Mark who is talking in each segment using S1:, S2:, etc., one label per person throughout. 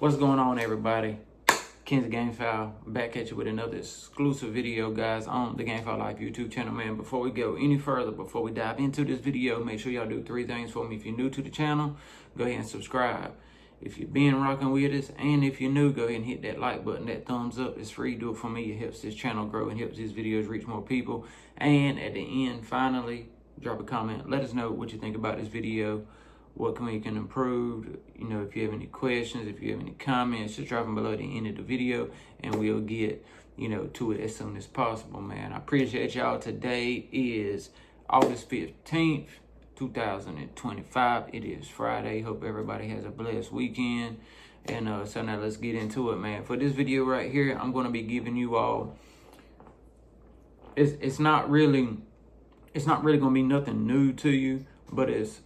S1: What's going on, everybody? Kenzie Gamefowl back at you with another exclusive video, guys, on the Gamefowl Life YouTube channel, man. Before we go any further, before we dive into this video, make sure y'all do three things for me. If you're new to the channel, go ahead and subscribe. If you've been rocking with us, and if you're new, go ahead and hit that like button, that thumbs up. It's free. Do it for me. It helps this channel grow and helps these videos reach more people. And at the end, finally, drop a comment. Let us know what you think about this video. What we can improve. You know, if you have any questions, if you have any comments, just drop them below the end of the video and we'll get, to it as soon as possible, man. I appreciate y'all. Today is August 15th, 2025. It is Friday. Hope everybody has a blessed weekend. And so now let's get into it, man. For this video right here, I'm going to be giving you all, it's not really going to be nothing new to you, but it's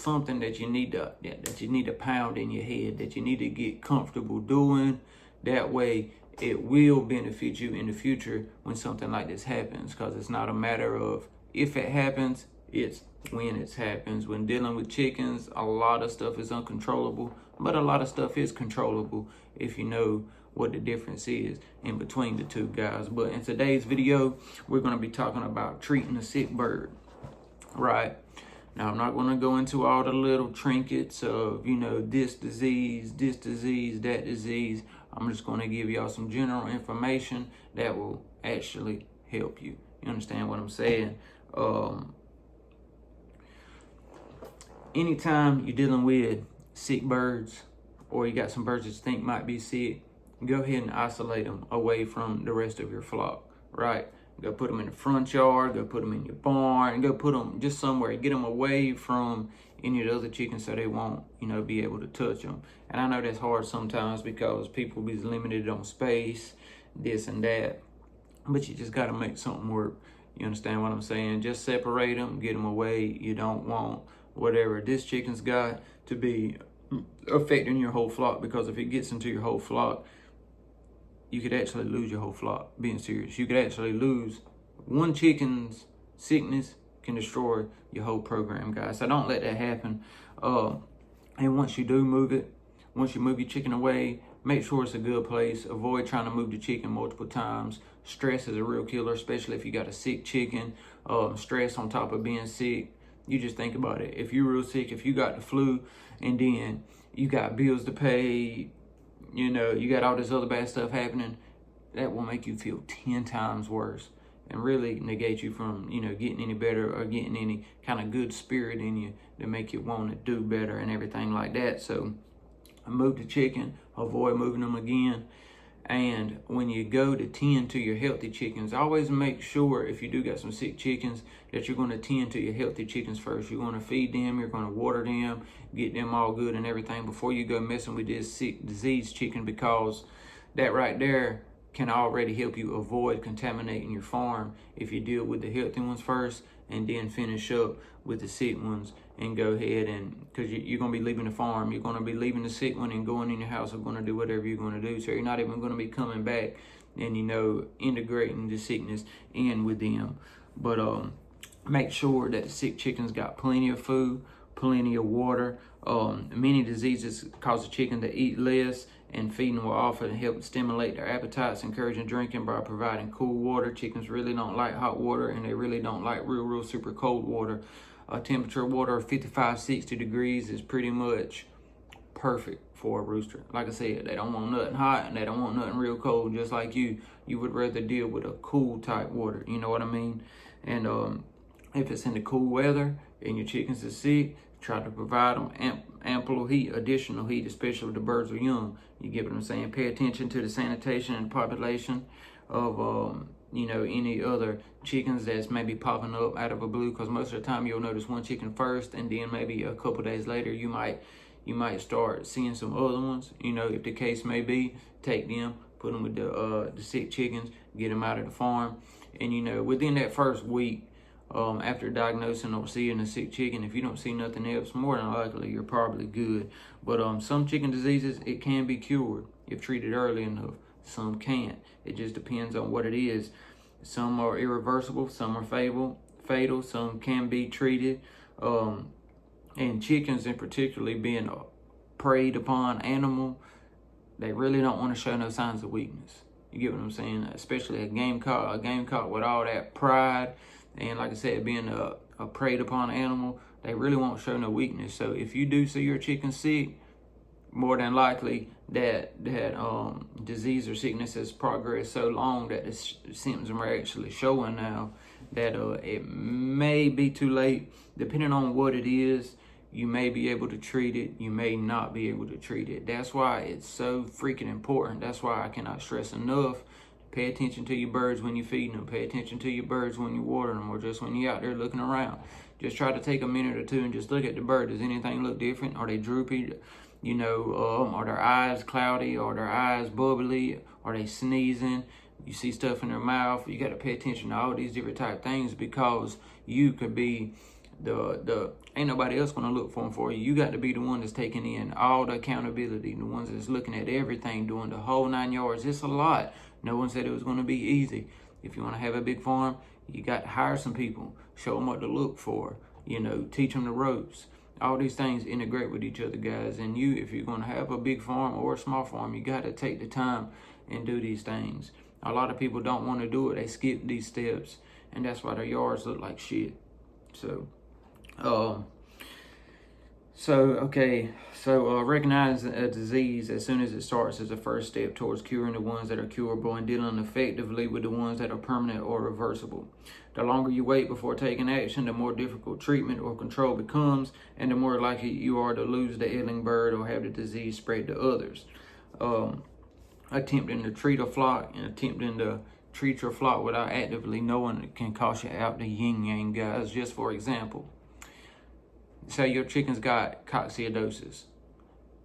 S1: something that you need to pound in your head, that you need to get comfortable doing. That way it will benefit you in the future when something like this happens, because it's not a matter of if it happens, it's when it happens. When dealing with chickens, a lot of stuff is uncontrollable, but a lot of stuff is controllable if you know what the difference is in between the two, guys. But in today's video, we're going to be talking about treating a sick bird, right? Now, I'm not going to go into all the little trinkets of, this disease, that disease. I'm just going to give y'all some general information that will actually help you. You understand what I'm saying? Anytime you're dealing with sick birds, or you got some birds that you think might be sick, go ahead and isolate them away from the rest of your flock, right? Go put them in the front yard, go put them in your barn, go put them just somewhere. Get them away from any of the other chickens so they won't, be able to touch them. And I know that's hard sometimes because people be limited on space, this and that. But you just got to make something work. You understand what I'm saying? Just separate them, get them away. You don't want whatever this chicken's got to be affecting your whole flock, because if it gets into your whole flock, you could actually lose your whole flock, being serious. You could actually lose one chicken's sickness can destroy your whole program, guys. So don't let that happen. And once you do move it, once you move your chicken away, make sure it's a good place. Avoid trying to move the chicken multiple times. Stress is a real killer, especially if you got a sick chicken. Stress on top of being sick. You just think about it. If you're real sick, if you got the flu, and then you got bills to pay, you got all this other bad stuff happening, that will make you feel 10 times worse and really negate you from, getting any better or getting any kind of good spirit in you to make you want to do better and everything like that. So move the chicken, avoid moving them again. And when you go to tend to your healthy chickens, always make sure, if you do got some sick chickens, that you're going to tend to your healthy chickens first. You're going to feed them, you're going to water them, get them all good and everything before you go messing with this sick disease chicken, because that right there can already help you avoid contaminating your farm if you deal with the healthy ones first and then finish up with the sick ones and go ahead and, because you're going to be leaving the farm, you're going to be leaving the sick one and going in your house or going to do whatever you're going to do. So you're not even going to be coming back and, integrating the sickness in with them. But make sure that the sick chickens got plenty of food, plenty of water. Many diseases cause the chicken to eat less, and feeding will often help stimulate their appetites, encouraging drinking by providing cool water. Chickens really don't like hot water, and they really don't like real super cold water. Temperature water of 55, 60 degrees is pretty much perfect for a rooster. Like I said, they don't want nothing hot and they don't want nothing real cold. Just like you would rather deal with a cool type water. You know what I mean? And if it's in the cool weather and your chickens are sick, try to provide them ample heat, additional heat, especially if the birds are young. You get what I'm saying? Pay attention to the sanitation and population of, any other chickens that's maybe popping up out of a blue, because most of the time you'll notice one chicken first, and then maybe a couple days later you might start seeing some other ones. If the case may be, take them, put them with the sick chickens, get them out of the farm, and within that first week, after diagnosing or seeing a sick chicken, if you don't see nothing else, more than likely you're probably good. But some chicken diseases, it can be cured if treated early enough. Some can't. It just depends on what it is. Some are irreversible, some are fatal, some can be treated. And chickens in particularly being a preyed upon animal, they really don't want to show no signs of weakness. You get what I'm saying? Especially a gamecock with all that pride, and like I said, being a preyed upon animal, they really won't show no weakness. So if you do see your chicken sick, more than likely that disease or sickness has progressed so long that the symptoms are actually showing now that it may be too late. Depending on what it is, you may be able to treat it, you may not be able to treat it. That's why it's so freaking important. That's why I cannot stress enough. Pay attention to your birds when you're feeding them. Pay attention to your birds when you're watering them, or just when you're out there looking around. Just try to take a minute or two and just look at the bird. Does anything look different? Are they droopy? You know, are their eyes cloudy? Are their eyes bubbly? Are they sneezing? You see stuff in their mouth. You got to pay attention to all these different type of things, because you could be ain't nobody else going to look for them for you. You got to be the one that's taking in all the accountability, the ones that's looking at everything, doing the whole 9 yards. It's a lot. No one said it was going to be easy. If you want to have a big farm, you got to hire some people, show them what to look for, you know, teach them the ropes. All these things integrate with each other, guys. And you, if you're going to have a big farm or a small farm, you got to take the time and do these things. A lot of people don't want to do it. They skip these steps, and that's why their yards look like shit. So, recognize a disease as soon as it starts is the first step towards curing the ones that are curable and dealing effectively with the ones that are permanent or reversible. The longer you wait before taking action, the more difficult treatment or control becomes, and the more likely you are to lose the ailing bird or have the disease spread to others. Attempting to treat a flock and attempting to treat your flock without actively knowing it can cost you out the yin-yang, guys. Just for example, say your chicken's got coccidiosis.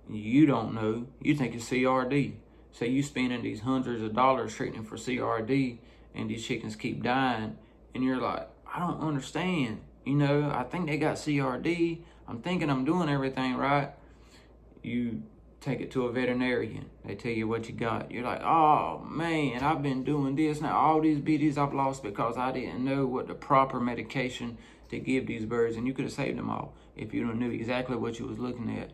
S1: You don't know. You think it's CRD. So you spending these hundreds of dollars treating for CRD, and these chickens keep dying, and you're like, I don't understand. You know, I think they got CRD. I'm thinking I'm doing everything right. You take it to a veterinarian. They tell you what you got. You're like, oh man, I've been doing this. Now all these BDs I've lost because I didn't know what the proper medication to give these birds, and you could have saved them all if you knew exactly what you was looking at.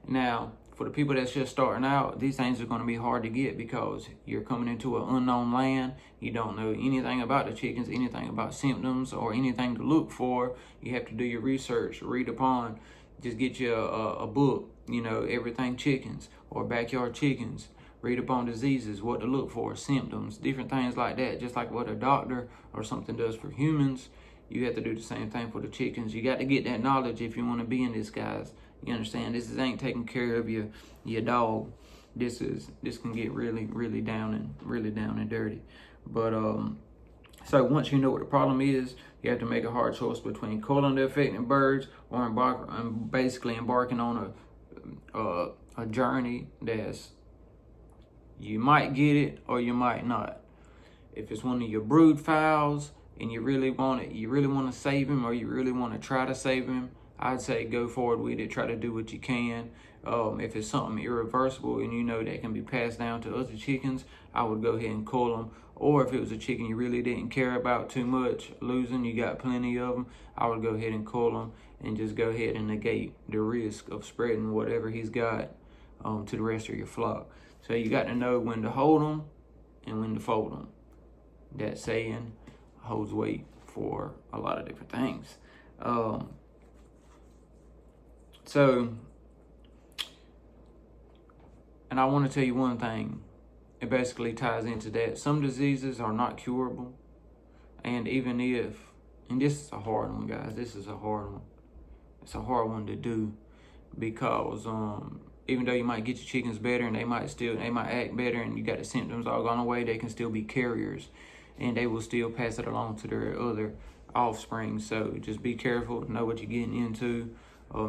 S1: Now, for the people that's just starting out, these things are going to be hard to get because you're coming into an unknown land. You don't know anything about the chickens, anything about symptoms, or anything to look for. You have to do your research, read upon, just get you a book, you know, everything chickens or backyard chickens. Read upon diseases, what to look for, symptoms, different things like that. Just like what a doctor or something does for humans, you have to do the same thing for the chickens. You got to get that knowledge if you want to be in this, guys. You understand? This ain't taking care of your dog. This can get really down and dirty. But so once you know what the problem is, you have to make a hard choice between culling the affected birds or basically embarking on a journey that's, you might get it or you might not. If it's one of your brood fowls and you really want to save him, or you really want to try to save him, I'd say go forward with it. Try to do what you can. If it's something irreversible and you know that can be passed down to other chickens, I would go ahead and cull them. Or if it was a chicken you really didn't care about too much losing, you got plenty of them, I would go ahead and cull them and just go ahead and negate the risk of spreading whatever he's got to the rest of your flock. So you got to know when to hold them and when to fold them. That saying holds weight for a lot of different things. And I want to tell you one thing. It basically ties into that. Some diseases are not curable. And even if, and this is a hard one, guys. This is a hard one. It's a hard one to do because even though you might get your chickens better and they might act better and you got the symptoms all gone away, they can still be carriers and they will still pass it along to their other offspring. So just be careful, know what you're getting into,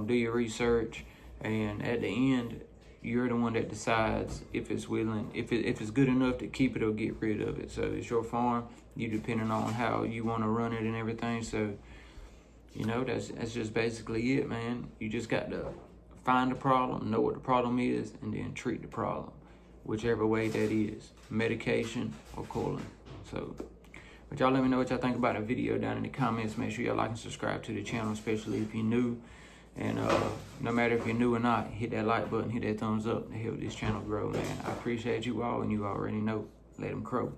S1: do your research, and at the end, you're the one that decides if it's good enough to keep it or get rid of it. So it's your farm. You depending on how you want to run it and everything. So, you know, that's just basically it, man. You just got to find the problem, know what the problem is, and then treat the problem, whichever way that is, medication or culling. So, but y'all let me know what y'all think about the video down in the comments. Make sure y'all like and subscribe to the channel, especially if you're new. And no matter if you're new or not, hit that like button, hit that thumbs up to help this channel grow, man. I appreciate you all, and you already know. Let them crow.